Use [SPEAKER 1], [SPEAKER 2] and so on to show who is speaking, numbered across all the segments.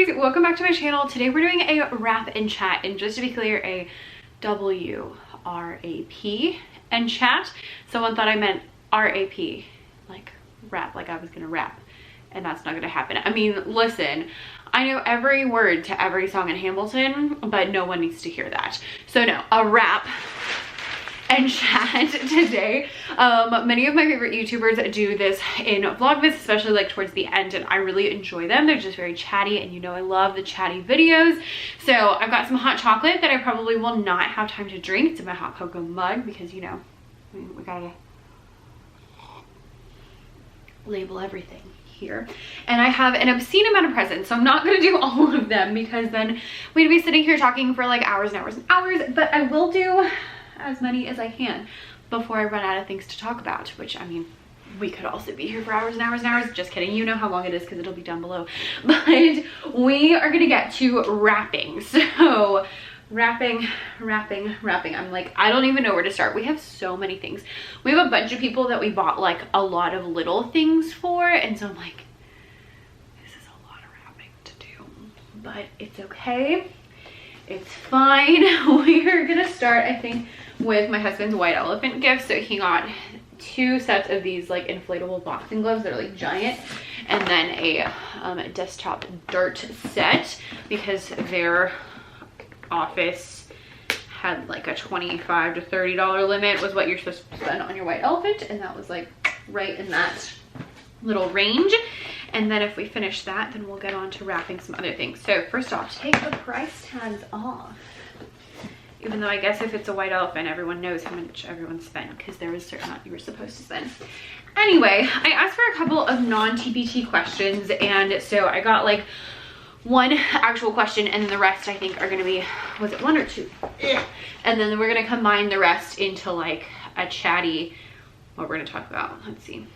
[SPEAKER 1] besties, welcome back to my channel. Today we're doing a wrap and chat, and just to be clear, a W-R-A-P and chat. Someone thought I meant R-A-P, like rap, like I was gonna rap, and that's not gonna happen. I mean, listen, I know every word to every song in Hamilton, but no one needs to hear that. So no, a wrap and chat today. Many of my favorite YouTubers do this in Vlogmas, especially like towards the end, and I really enjoy them. They're just very chatty, and you know I love the chatty videos. So I've got some hot chocolate that I probably will not have time to drink. It's in my hot cocoa mug because, you know, we gotta label everything here. And I have an obscene amount of presents, so I'm not gonna do all of them because then we'd be sitting here talking for like hours and hours and hours, but I will do as many as I can before I run out of things to talk about, which, I mean, we could also be here for hours and hours and hours. Just kidding. You know how long it is because it'll be down below. But we are gonna get to wrapping. So wrapping. I'm like, I don't even know where to start. We have so many things. We have a bunch of people that we bought like a lot of little things for, and so I'm like, this is a lot of wrapping to do, but it's okay. It's fine. We are gonna start, I think, with my husband's white elephant gift. So he got 2 sets of these like inflatable boxing gloves that are like giant, and then a desktop dart set because their office had like a $25 to $30 limit was what you're supposed to spend on your white elephant, and that was like right in that little range. And then if we finish that, then we'll get on to wrapping some other things. So first off, take the price tags off. Even though I guess if it's a white elephant, everyone knows how much everyone spent because there was a certain amount you were supposed to spend. Anyway, I asked for a couple of non-TPT questions, and so I got like 1 actual question, and then the rest I think are gonna be, was it 1 or 2? And then we're gonna combine the rest into like a chatty, what we're gonna talk about. Let's see.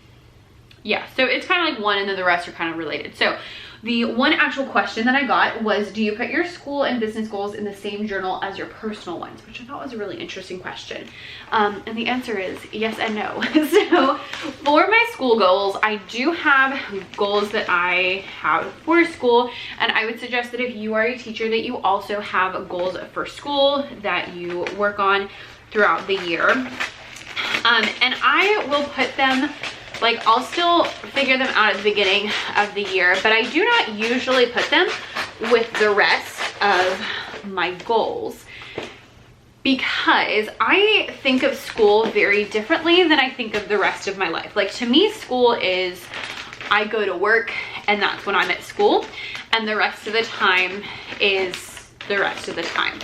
[SPEAKER 1] Yeah, so it's kind of like 1 and then the rest are kind of related. So the 1 actual question that I got was, do you put your school and business goals in the same journal as your personal ones? Which I thought was a really interesting question. And the answer is yes and no. So for my school goals, I do have goals that I have for school. And I would suggest that if you are a teacher, that you also have goals for school that you work on throughout the year. And I will put them, like, I'll still figure them out at the beginning of the year, but I do not usually put them with the rest of my goals because I think of school very differently than I think of the rest of my life. Like, to me, school is, I go to work and that's when I'm at school, and the rest of the time is the rest of the time.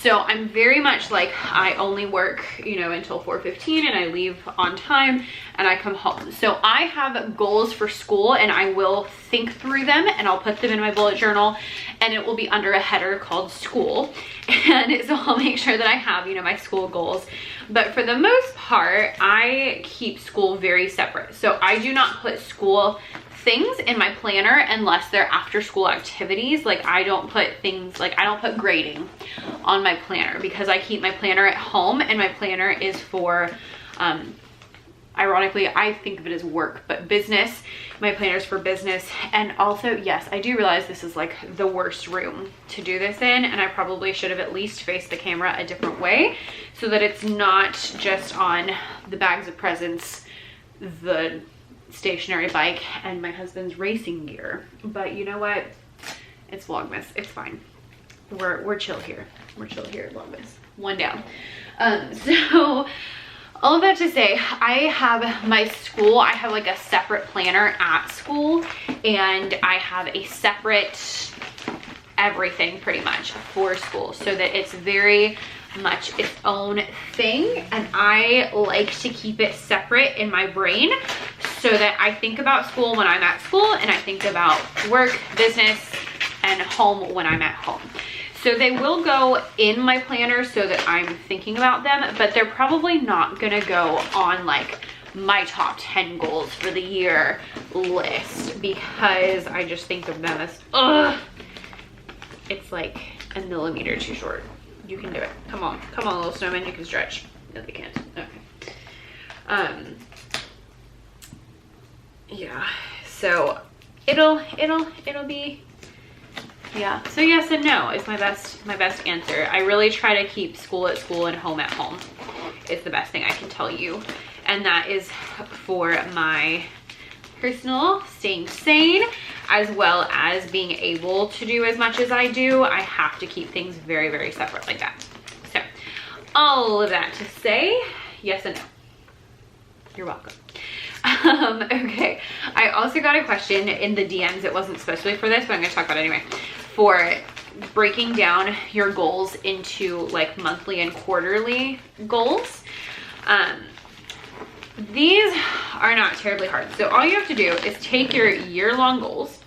[SPEAKER 1] So I'm very much like, I only work, you know, until 4:15 and I leave on time and I come home. So I have goals for school and I will think through them and I'll put them in my bullet journal, and it will be under a header called school. And so I'll make sure that I have, you know, my school goals. But for the most part, I keep school very separate. So I do not put school things in my planner unless they're after school activities. Like, I don't put things, like I don't put grading on my planner because I keep my planner at home, and my planner is for ironically, I think of it as work, but business. My planner is for business. And also, yes, I do realize this is like the worst room to do this in, and I probably should have at least faced the camera a different way so that it's not just on the bags of presents, the stationary bike, and my husband's racing gear. But you know what? It's Vlogmas. It's fine. We're chill here. We're chill here at Vlogmas. 1 down. So all of that to say, I have my school. I have like a separate planner at school, and I have a separate everything pretty much for school so that it's very much its own thing, and I like to keep it separate in my brain so that I think about school when I'm at school, and I think about work, business, and home when I'm at home. So they will go in my planner so that I'm thinking about them, but they're probably not gonna go on like my top 10 goals for the year list because I just think of them as, it's like a millimeter too short. You can do it. Come on, little snowman, you can stretch. No, they can't. Okay. Yeah. So it'll be Yeah, so yes and no is my best answer. I really try to keep school at school and home at home. Is the best thing I can tell you. And that is for my personal staying sane, as well as being able to do as much as I do. I have to keep things very, very separate like that. So all of that to say, yes and no. You're welcome. Okay, I also got a question in the DMs. It wasn't supposed to be for this, but I'm gonna talk about it anyway. For breaking down your goals into like monthly and quarterly goals. These are not terribly hard. So all you have to do is take your year-long goals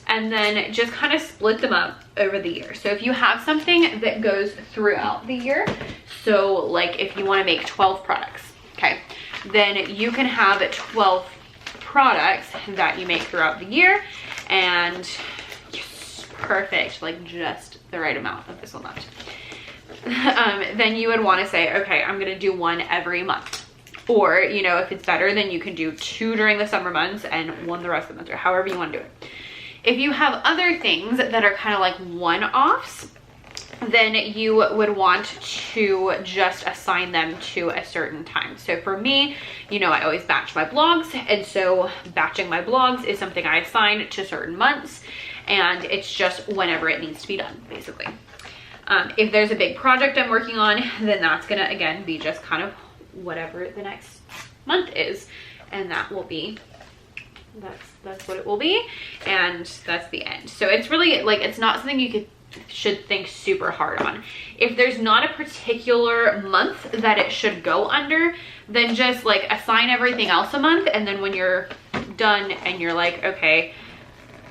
[SPEAKER 1] and then just kind of split them up over the year. So if you have something that goes throughout the year, so like if you want to make 12 products, okay, then you can have 12 products that you make throughout the year, and yes, perfect, like just the right amount of this one left. Then you would want to say, okay, I'm going to do one every month. Or, you know, if it's better, then you can do 2 during the summer months and 1 the rest of the month, or however you want to do it. If you have other things that are kind of like one-offs, then you would want to just assign them to a certain time. So for me, you know, I always batch my blogs, and so batching my blogs is something I assign to certain months, and it's just whenever it needs to be done, basically. If there's a big project I'm working on, then that's gonna, again, be just kind of whatever the next month is, and that will be, that's what it will be, and that's the end. So it's really like, it's not something you should think super hard on. If there's not a particular month that it should go under, then just like assign everything else a month, and then when you're done and you're like, okay,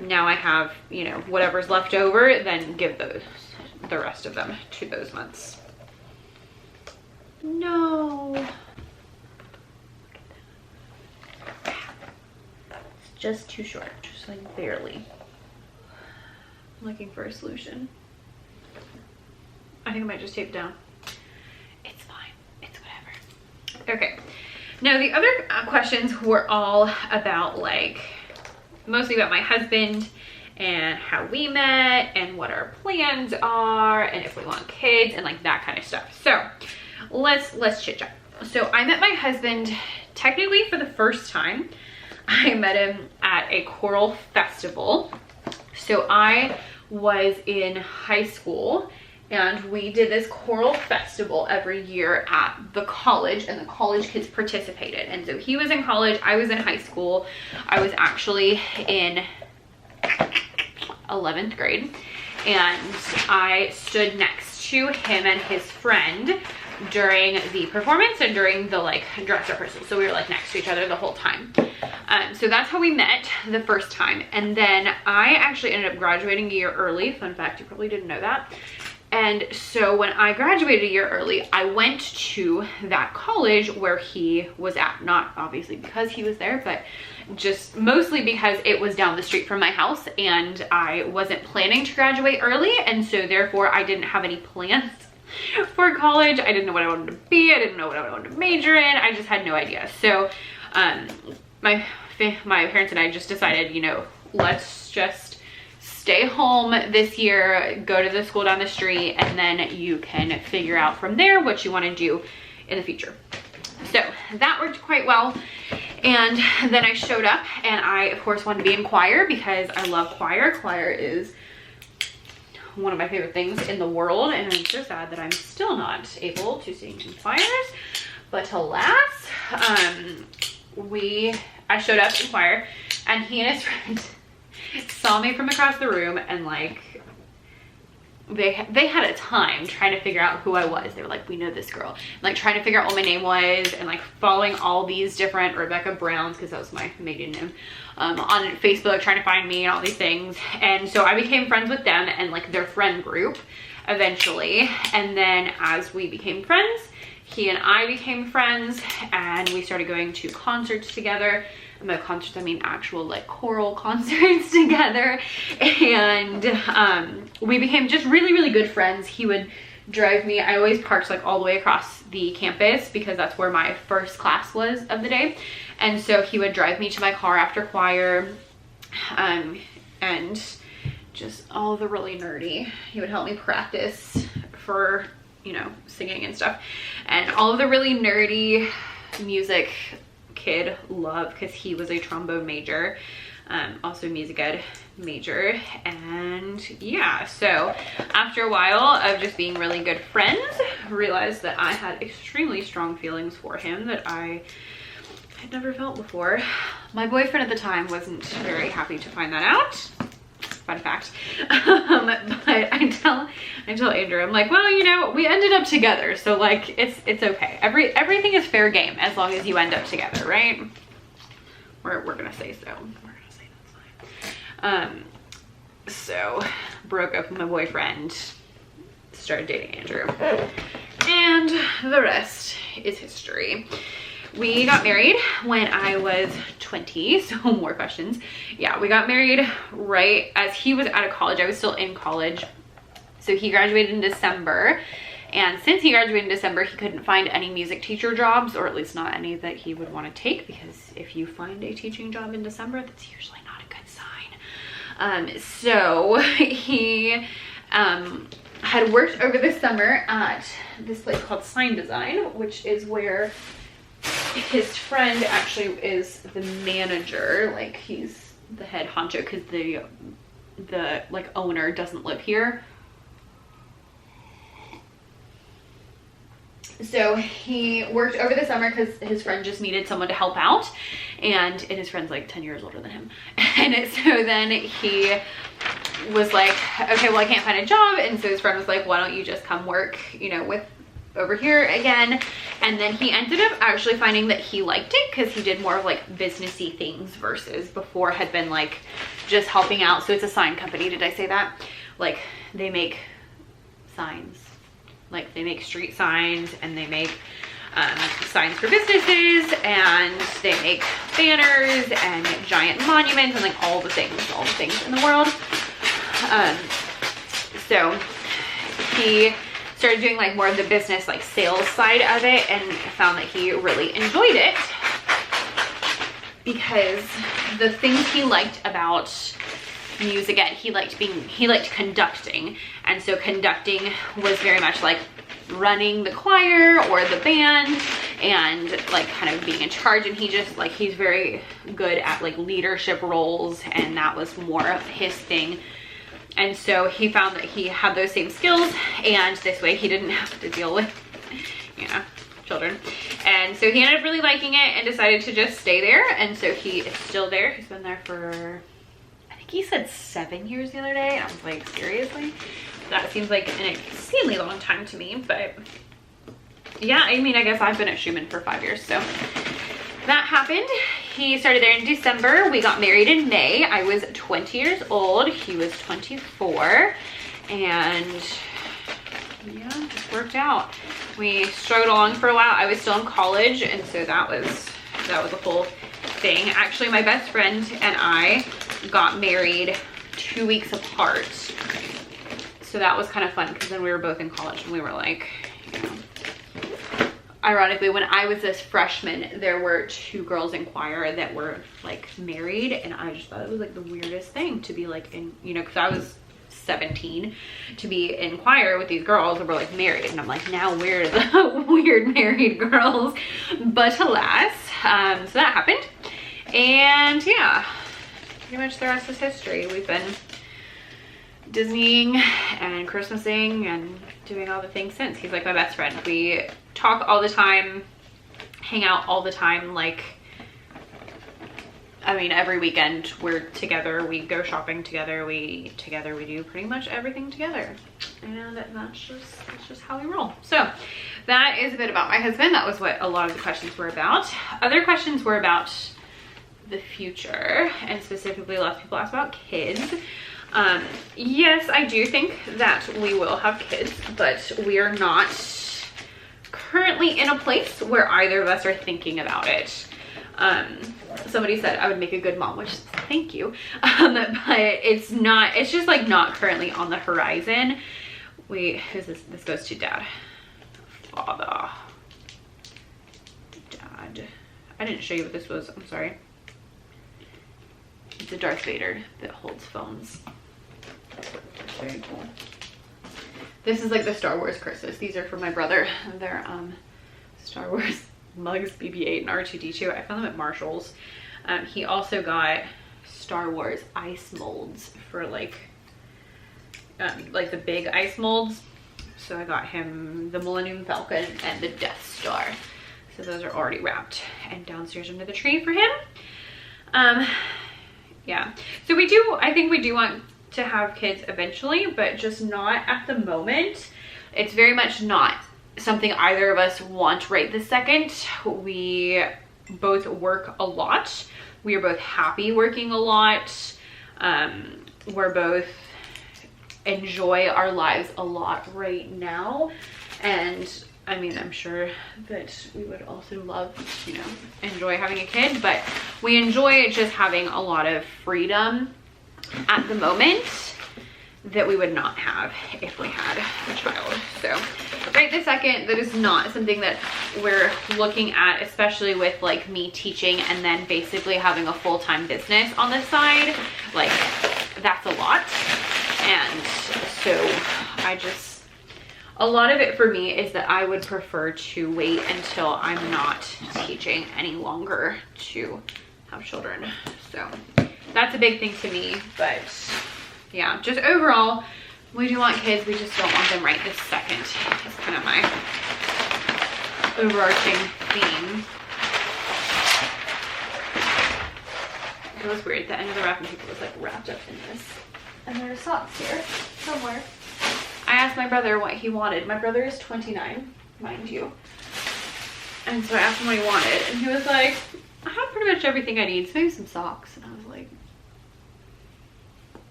[SPEAKER 1] now I have, you know, whatever's left over, then give the rest of them to those months. No. It's just too short, just like barely. I'm looking for a solution. I think I might just tape it down. It's fine, it's whatever. Okay, now the other questions were all about like, mostly about my husband and how we met and what our plans are and if we want kids and like that kind of stuff. So let's chit chat. So I met my husband technically for the first time. I met him at a choral festival. So I was in high school and we did this choral festival every year at the college, and the college kids participated. And so he was in college, I was in high school. I was actually in 11th grade, and I stood next to him and his friend during the performance and during the like dress rehearsal. So we were like next to each other the whole time. So that's how we met the first time. And then I actually ended up graduating a year early. Fun fact, you probably didn't know that. And so when I graduated a year early, I went to that college where he was at. Not obviously because he was there, but just mostly because it was down the street from my house and I wasn't planning to graduate early. And so therefore I didn't have any plans for college. I didn't know what I wanted to be. I didn't know what I wanted to major in. I just had no idea. So my parents and I just decided, you know, let's just stay home this year, go to the school down the street, and then you can figure out from there what you want to do in the future. So that worked quite well. And then I showed up, and I of course wanted to be in choir because I love choir. Choir is one of my favorite things in the world, and I'm so sad that I'm still not able to sing in choirs. But alas, I showed up in choir, and he and his friend saw me from across the room, and like they had a time trying to figure out who I was. They were like, we know this girl, and like trying to figure out what my name was, and like following all these different Rebecca Browns, because that was my maiden name, on Facebook, trying to find me and all these things. And so I became friends with them and like their friend group eventually. And then as we became friends, he and I became friends, and we started going to concerts together. And by concerts, I mean actual like choral concerts together. And we became just really, really good friends. He would drive me. I always parked like all the way across the campus because that's where my first class was of the day. And so he would drive me to my car after choir, and just all the really nerdy. He would help me practice for, you know, singing and stuff. And all of the really nerdy music kid love, because he was a trombone major, also music ed major. And yeah, so after a while of just being really good friends, realized that I had extremely strong feelings for him that I had never felt before. My boyfriend at the time wasn't very happy to find that out. Fun fact. But I tell Andrew, I'm like, well, you know, we ended up together, so like it's okay. Everything is fair game as long as you end up together, right? We're gonna say so. We're gonna say that's fine. So broke up with my boyfriend, started dating Andrew, and the rest is history. We got married when I was 20, so more questions. Yeah, we got married right as he was out of college. I was still in college. So he graduated in December. And since he graduated in December, he couldn't find any music teacher jobs, or at least not any that he would want to take, because if you find a teaching job in December, that's usually not a good sign. So he had worked over the summer at this place called Sign Design, which is where his friend actually is the manager. Like, he's the head honcho, because the like owner doesn't live here. So he worked over the summer because his friend just needed someone to help out, and his friend's like 10 years older than him. And so then he was like, okay, well, I can't find a job. And so his friend was like, why don't you just come work, you know, with over here again. And then he ended up actually finding that he liked it, because he did more of like businessy things versus before had been like just helping out. So it's a sign company. Did I say that? Like, they make signs, like they make street signs, and they make signs for businesses, and they make banners and giant monuments, and like all the things in the world. So he started doing like more of the business, like sales side of it, and found that he really enjoyed it, because the things he liked about music ed, he liked conducting. And so conducting was very much like running the choir or the band, and like kind of being in charge. And he just like, he's very good at like leadership roles, and that was more of his thing. And so he found that he had those same skills, and this way he didn't have to deal with, you know, children. And so he ended up really liking it and decided to just stay there. And so he is still there. He's been there for, I think he said 7 years the other day. And I was like, seriously? That seems like an extremely long time to me. But yeah, I mean, I guess I've been at Schumann for 5 years, so that happened. He started there in December. We got married in May. I was 20 years old. He was 24. And yeah, just worked out. We struggled along for a while. I was still in college, and so that was a whole thing. Actually, my best friend and I got married 2 weeks apart. So that was kind of fun, because then we were both in college, and we were like, you know, ironically, when I was this freshman, there were 2 girls in choir that were like married, and I just thought it was like the weirdest thing to be like in, you know, because I was 17, to be in choir with these girls that were like married, and I'm like, now we're the weird married girls. But alas, so that happened. And yeah, pretty much the rest is history. We've been Disneying and Christmasing and doing all the things since. He's like my best friend. We talk all the time, hang out all the time. Like, I mean, every weekend we're together. We go shopping together. We do pretty much everything together. And that's just how we roll. So that is a bit about my husband. That was what a lot of the questions were about. Other questions were about the future, and specifically lots of people asked about kids. Yes, I do think that we will have kids, but we are not currently in a place where either of us are thinking about it. Somebody said I would make a good mom, which thank you. But it's just like not currently on the horizon. Who's this? This goes to dad. Father. Dad. I didn't show you what this was. I'm sorry. It's a Darth Vader that holds phones. Very cool. This is like the Star Wars Christmas. These are for my brother. They're Star Wars mugs, BB-8 and R2-D2. I found them at Marshall's. He also got Star Wars ice molds for like the big ice molds. So I got him the Millennium Falcon and the Death Star. So those are already wrapped and downstairs under the tree for him. Yeah, so I think we do want to have kids eventually, but just not at the moment. It's very much not something either of us want right this second. We both work a lot. We are both happy working a lot. We're both enjoy our lives a lot right now. And I mean, I'm sure that we would also love, you know, enjoy having a kid, but we enjoy just having a lot of freedom at the moment that we would not have if we had a child. So right this second, that is not something that we're looking at, especially with like me teaching and then basically having a full-time business on the side. Like, that's a lot. And so a lot of it for me is that I would prefer to wait until I'm not teaching any longer to have children. So that's a big thing to me. But yeah, just overall, we do want kids. We just don't want them right this second. It's kind of my overarching theme. It was weird. The end of the wrapping paper was like wrapped up in this. And there's socks here somewhere. I asked my brother what he wanted. My brother is 29, mind you. And so I asked him what he wanted. And he was like, I have pretty much everything I need. So maybe some socks. And I was like,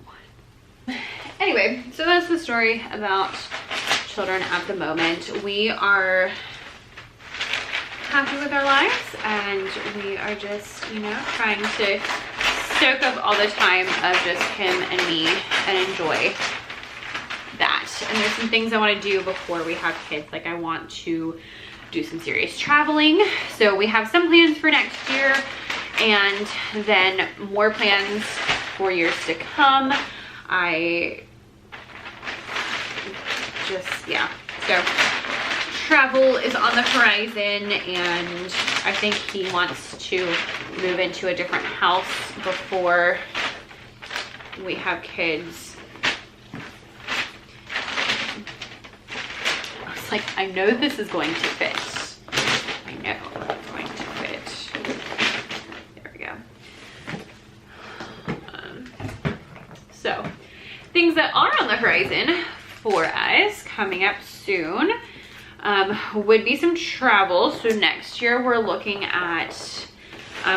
[SPEAKER 1] what? Anyway, so that's the story about children at the moment. We are happy with our lives. And we are just, you know, trying to soak up all the time of just him and me and enjoy that. And there's some things I want to do before we have kids. Like, I want to do some serious traveling. So we have some plans for next year and then more plans for years to come. So travel is on the horizon, and I think he wants to move into a different house before we have kids. I was like, I know this is going to fit. I know it's going to fit. There we go. So things that are on the horizon for us coming up soon would be some travel. So next year we're looking at,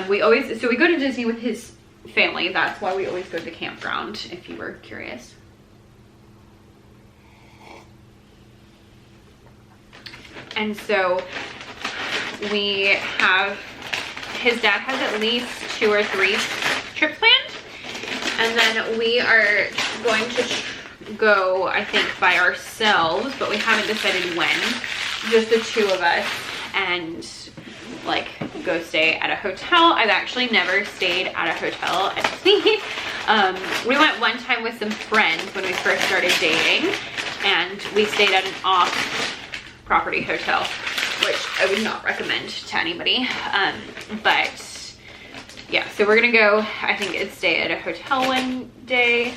[SPEAKER 1] we go to Disney with his family. That's why we always go to the campground, if you were curious. And so we have, his dad has at least 2 or 3 trips planned. And then we are going to go, I think, by ourselves, but we haven't decided when. Just the 2 of us, and like go stay at a hotel. I've actually never stayed at a hotel at Disney. We went one time with some friends when we first started dating, and we stayed at an off-property hotel, which I would not recommend to anybody. But yeah, so we're gonna go, I think, and stay at a hotel one day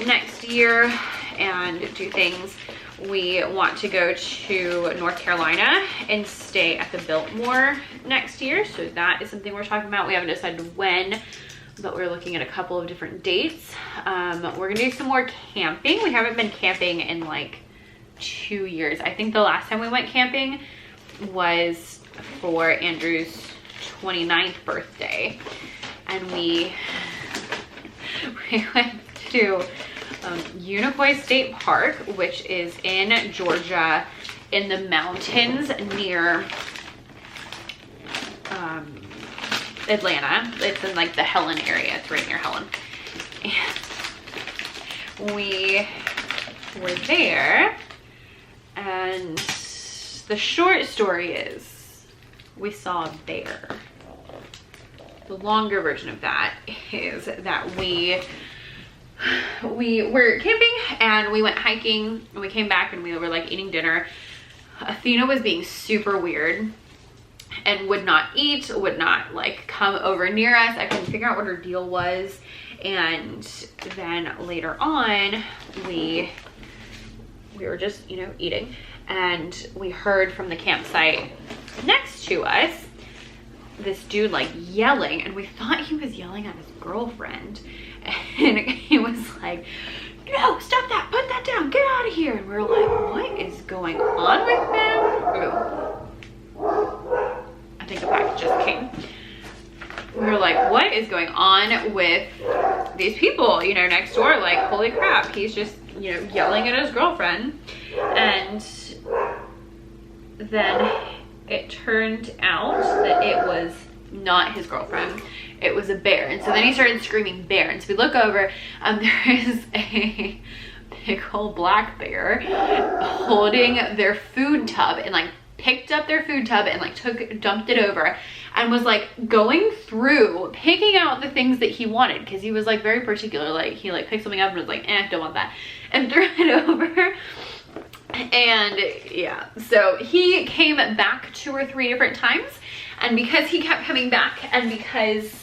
[SPEAKER 1] next year and do things. We want to go to North Carolina and stay at the Biltmore next year. So that is something we're talking about. We haven't decided when, but we're looking at a couple of different dates. We're gonna do some more camping. We haven't been camping in like 2 years. I think the last time we went camping was for Andrew's 29th birthday. And we went to Unicoi State Park, which is in Georgia in the mountains near Atlanta. It's in like the Helen area. It's right near Helen. And we were there, and the short story is we saw a bear. The longer version of that is that we we were camping and we went hiking and we came back and we were like eating dinner. Athena was being super weird and would not eat, would not like come over near us. I couldn't figure out what her deal was. And then later on, we were just, you know, eating, and we heard from the campsite next to us this dude like yelling, and we thought he was yelling at his girlfriend, and he was like, no, stop that, put that down, get out of here. And we were like, what is going on with him? Ooh. I think a package just came. We were like, what is going on with these people, you know, next door? Like, holy crap, he's just, you know, yelling at his girlfriend. And then it turned out that it was not his girlfriend, it was a bear. And so then he started screaming bear, and so we look over, there is a big old black bear holding their food tub, and like picked up their food tub and like dumped it over, and was like going through picking out the things that he wanted, because he was like very particular. Like he like picked something up and was like, don't want that, and threw it over. And yeah, so he came back 2 or 3 different times, and because he kept coming back, and because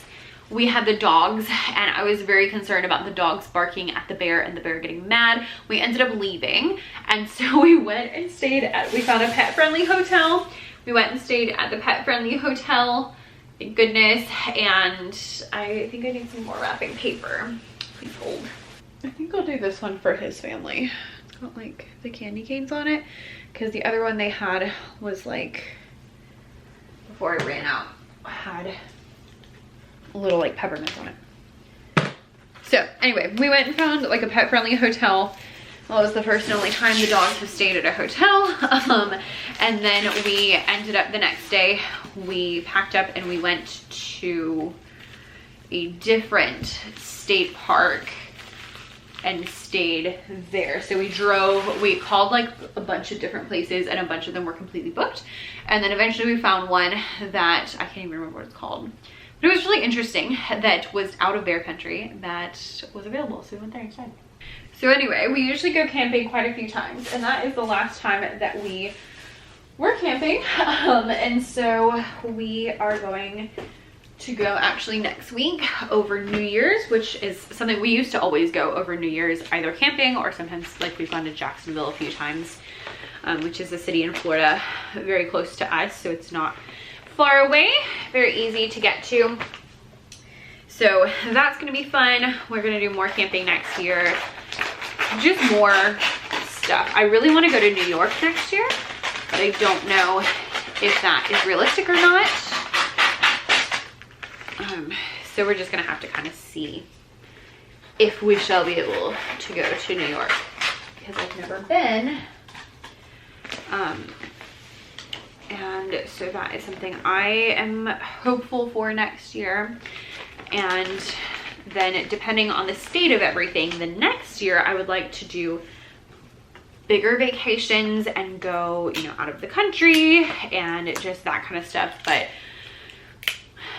[SPEAKER 1] we had the dogs and I was very concerned about the dogs barking at the bear and the bear getting mad, we ended up leaving. And so we went and stayed at, we found a pet friendly hotel. We went and stayed at the pet friendly hotel, thank goodness. And I think I need some more wrapping paper. Please hold. I think I'll do this one for his family. It's got like the candy canes on it, because the other one they had was like, before I ran out, had a little like peppermint on it. So anyway, we went and found like a pet friendly hotel. Well, it was the first and only time the dogs have stayed at a hotel. And then we ended up the next day, we packed up and we went to a different state park and stayed there. So we called like a bunch of different places, and a bunch of them were completely booked. And then eventually we found one that I can't even remember what it's called. But it was really interesting, that was out of bear country, that was available, so we went there instead. So anyway, we usually go camping quite a few times, and that is the last time that we were camping. And so we are going to go actually next week over New Year's, which is something we used to always go over New Year's, either camping or sometimes like we've gone to Jacksonville a few times, which is a city in Florida very close to us, so it's not far away, very easy to get to. So that's gonna be fun. We're gonna do more camping next year, just more stuff. I really want to go to New York next year, but I don't know if that is realistic or not. So we're just gonna have to kind of see if we shall be able to go to New York, because I've never been. And so that is something I am hopeful for next year. And then depending on the state of everything, the next year I would like to do bigger vacations and go, you know, out of the country and just that kind of stuff. But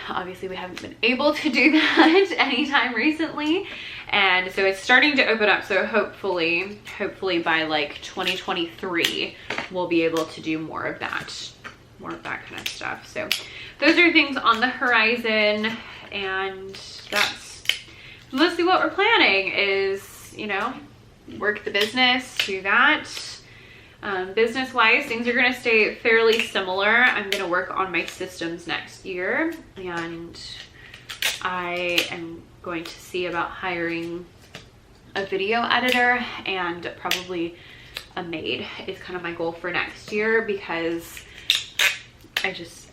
[SPEAKER 1] obviously we haven't been able to do that anytime recently. And so it's starting to open up. So hopefully by like 2023, we'll be able to do more of that kind of stuff. So those are things on the horizon, and that's mostly what we're planning is, you know, work the business, do that. Business wise, things are going to stay fairly similar. I'm going to work on my systems next year, and I am going to see about hiring a video editor and probably a maid is kind of my goal for next year, because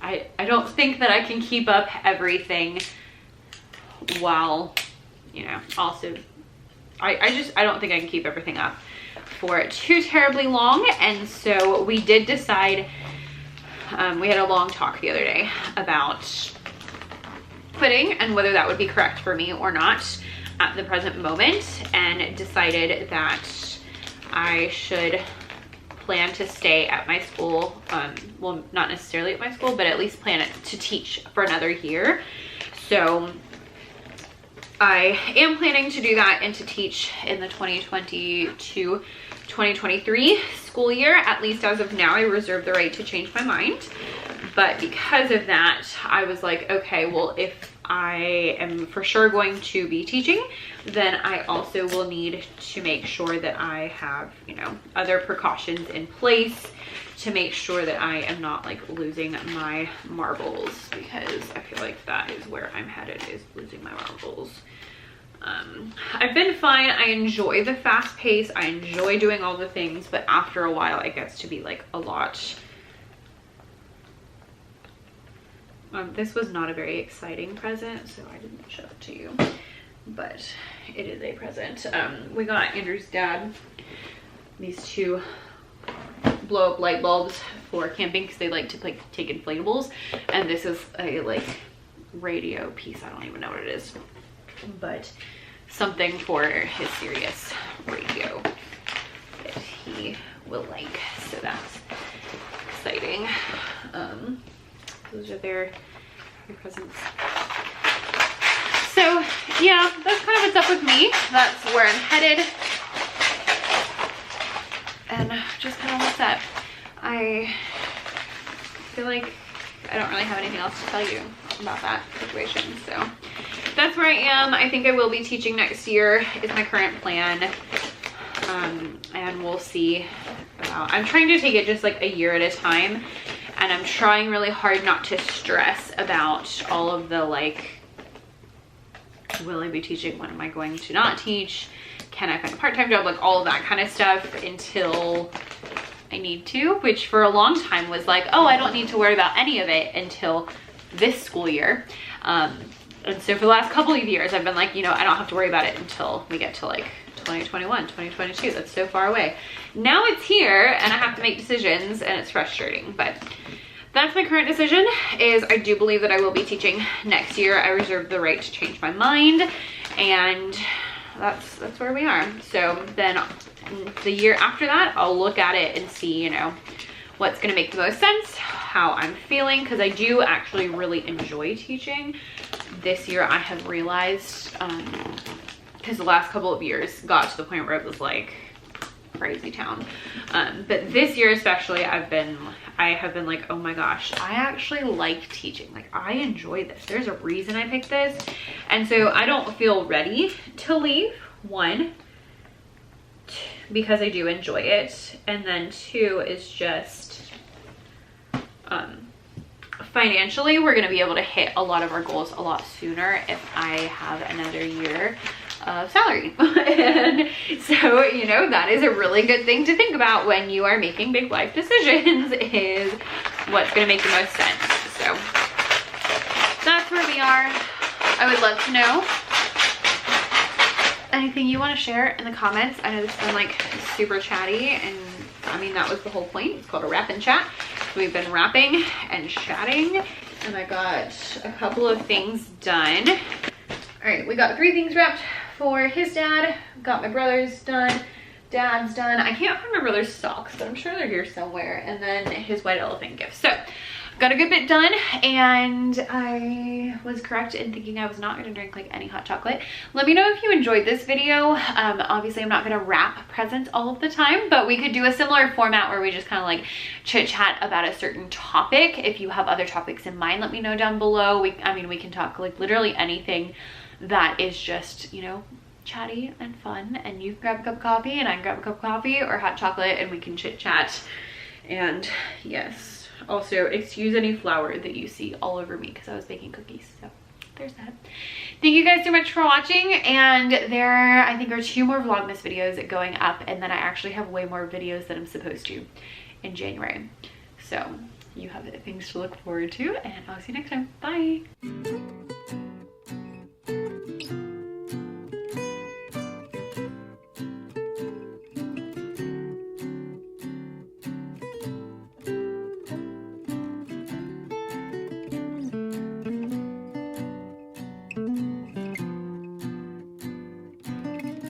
[SPEAKER 1] I don't think that I can keep up everything while, you know, also I don't think I can keep everything up for too terribly long. And so we did decide, we had a long talk the other day about quitting and whether that would be correct for me or not at the present moment, and decided that I should plan to stay at my school, well, not necessarily at my school, but at least plan to teach for another year. So I am planning to do that and to teach in the 2022-2023 school year. At least as of now, I reserve the right to change my mind. But because of that, I was like, okay, well, if I am for sure going to be teaching, then I also will need to make sure that I have, you know, other precautions in place to make sure that I am not like losing my marbles, because I feel like that is where I'm headed, is losing my marbles. I've been fine. I enjoy the fast pace. I enjoy doing all the things, but after a while it gets to be like a lot. This was not a very exciting present, so I didn't show it to you, but it is a present. We got Andrew's dad these 2 blow up light bulbs for camping, because they like to like take inflatables, and this is a like radio piece. I don't even know what it is, but something for his Sirius radio that he will like, so that's exciting. Those are their presents. So yeah, that's kind of what's up with me. That's where I'm headed, and just kind of what's up. I feel like I don't really have anything else to tell you about that situation, so that's where I am. I think I will be teaching next year is my current plan, and we'll see. I'm trying to take it just like a year at a time, and I'm trying really hard not to stress about all of the like, will I be teaching, when am I going to not teach, can I find a part-time job, like all of that kind of stuff, until I need to, which for a long time was like, oh, I don't need to worry about any of it until this school year. And so for the last couple of years, I've been like, you know, I don't have to worry about it until we get to like 2021, 2022. That's so far away. Now it's here and I have to make decisions, and it's frustrating, but that's my current decision. Is I do believe that I will be teaching next year. I reserve the right to change my mind, and that's where we are. So then the year after that, I'll look at it and see, you know, what's going to make the most sense, how I'm feeling, because I do actually really enjoy teaching. This year I have realized, because the last couple of years got to the point where it was like crazy town, but this year especially, I have been like, oh my gosh, I actually like teaching. Like, I enjoy this. There's a reason I picked this, and so I don't feel ready to leave. 1, because I do enjoy it, and then 2 is just financially, we're going to be able to hit a lot of our goals a lot sooner if I have another year of salary. And so, you know, that is a really good thing to think about when you are making big life decisions, is what's going to make the most sense. So that's where we are. I would love to know anything you want to share in the comments. I know this has been like super chatty, and I mean, that was the whole point. It's called a wrap and chat. So we've been wrapping and chatting, and I got a couple of things done. All right, we got 3 things wrapped for his dad. Got my brother's done. Dad's done. I can't find my brother's socks, but I'm sure they're here somewhere. And then his white elephant gift. So got a good bit done, and I was correct in thinking I was not going to drink like any hot chocolate. Let me know if you enjoyed this video. Obviously I'm not going to wrap presents all of the time, but we could do a similar format where we just kind of like chit chat about a certain topic. If you have other topics in mind, let me know down below. I mean, we can talk like literally anything that is just, you know, chatty and fun, and you can grab a cup of coffee and I can grab a cup of coffee or hot chocolate, and we can chit chat. And yes, also excuse any flour that you see all over me because I was baking cookies. So there's that. Thank you guys so much for watching, and there I think are 2 more Vlogmas videos going up, and then I actually have way more videos that I'm supposed to in January. So you have things to look forward to, and I'll see you next time. Bye.